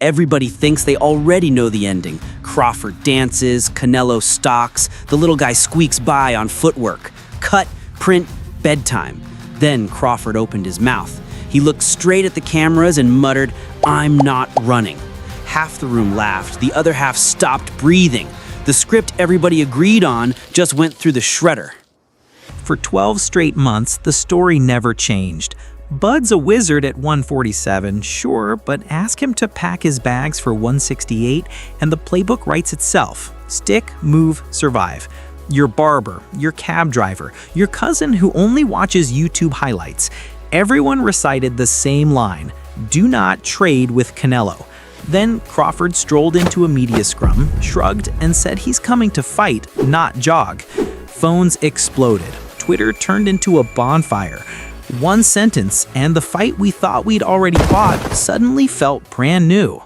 Everybody thinks they already know the ending. Crawford dances, Canelo stalks, the little guy squeaks by on footwork. Cut, print, bedtime. Then Crawford opened his mouth. He looked straight at the cameras and muttered, "I'm not running." Half the room laughed, the other half stopped breathing. The script everybody agreed on just went through the shredder. For 12 straight months, the story never changed. Bud's a wizard at 147, sure, but ask him to pack his bags for 168 and the playbook writes itself. Stick, move, survive. Your barber, your cab driver, your cousin who only watches YouTube highlights. Everyone recited the same line, "Do not trade with Canelo." Then Crawford strolled into a media scrum, shrugged, and said he's coming to fight, not jog. Phones exploded. Twitter turned into a bonfire. One sentence, and the fight we thought we'd already fought suddenly felt brand new.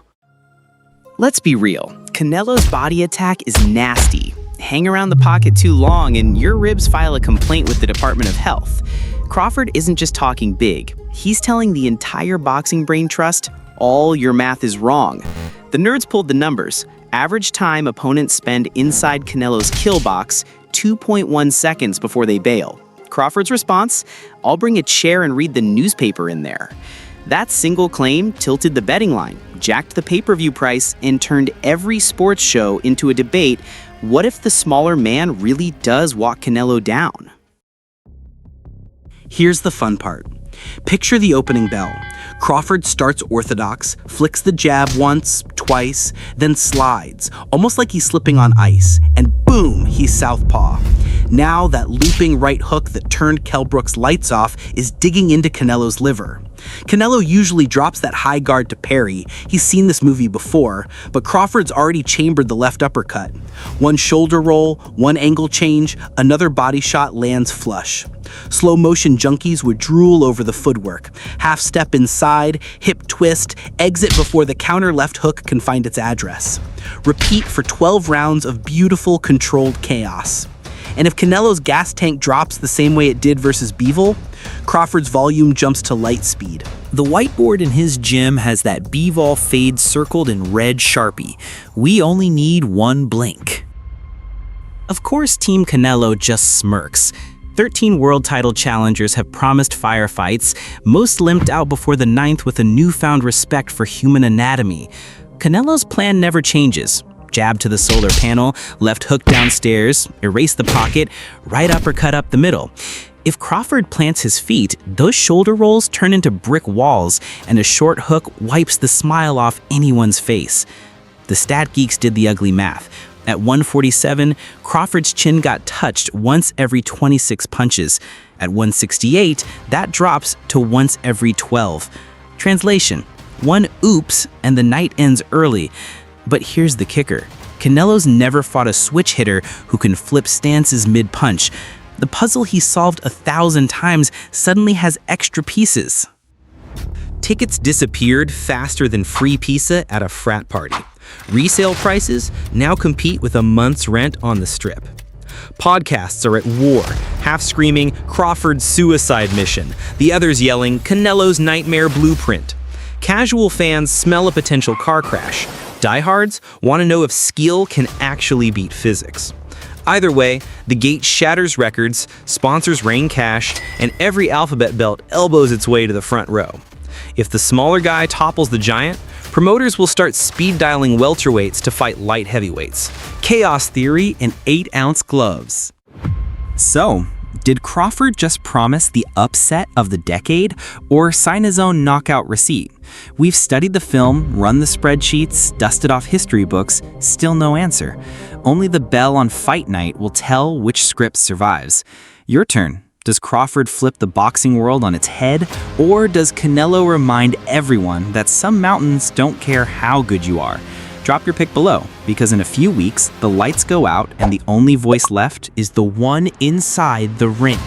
Let's be real, Canelo's body attack is nasty. Hang around the pocket too long and your ribs file a complaint with the Department of Health. Crawford isn't just talking big. He's telling the entire boxing brain trust, all your math is wrong. The nerds pulled the numbers. Average time opponents spend inside Canelo's kill box, 2.1 seconds before they bail. Crawford's response, "I'll bring a chair and read the newspaper in there." That single claim tilted the betting line, jacked the pay-per-view price, and turned every sports show into a debate. What if the smaller man really does walk Canelo down? Here's the fun part. Picture the opening bell. Crawford starts orthodox, flicks the jab once, twice, then slides, almost like he's slipping on ice, and boom, he's southpaw. Now that looping right hook that turned Kell Brook's lights off is digging into Canelo's liver. Canelo usually drops that high guard to parry. He's seen this movie before, but Crawford's already chambered the left uppercut. One shoulder roll, one angle change, another body shot lands flush. Slow motion junkies would drool over the footwork. Half step inside, hip twist, exit before the counter left hook can find its address. Repeat for 12 rounds of beautiful, controlled chaos. And if Canelo's gas tank drops the same way it did versus Bivol, Crawford's volume jumps to light speed. The whiteboard in his gym has that Bivol fade circled in red Sharpie. We only need one blink. Of course, Team Canelo just smirks. 13 world title challengers have promised firefights, most limped out before the 9th with a newfound respect for human anatomy. Canelo's plan never changes. Jab to the solar panel, left hook downstairs, erase the pocket, right uppercut up the middle. If Crawford plants his feet, those shoulder rolls turn into brick walls, and a short hook wipes the smile off anyone's face. The stat geeks did the ugly math. At 147, Crawford's chin got touched once every 26 punches. At 168, that drops to once every 12. Translation: one oops and the night ends early. But here's the kicker. Canelo's never fought a switch hitter who can flip stances mid-punch. The puzzle he solved 1,000 times suddenly has extra pieces. Tickets disappeared faster than free pizza at a frat party. Resale prices now compete with a month's rent on the strip. Podcasts are at war, half screaming Crawford's suicide mission, the others yelling Canelo's nightmare blueprint. Casual fans smell a potential car crash. Diehards want to know if skill can actually beat physics. Either way, the gate shatters records, sponsors rain cash, and every alphabet belt elbows its way to the front row. If the smaller guy topples the giant, promoters will start speed dialing welterweights to fight light heavyweights. Chaos theory in 8-ounce gloves. So, did Crawford just promise the upset of the decade or sign his own knockout receipt? We've studied the film, run the spreadsheets, dusted off history books, still no answer. Only the bell on fight night will tell which script survives. Your turn. Does Crawford flip the boxing world on its head, or does Canelo remind everyone that some mountains don't care how good you are? Drop your pick below, because in a few weeks, the lights go out and the only voice left is the one inside the ring.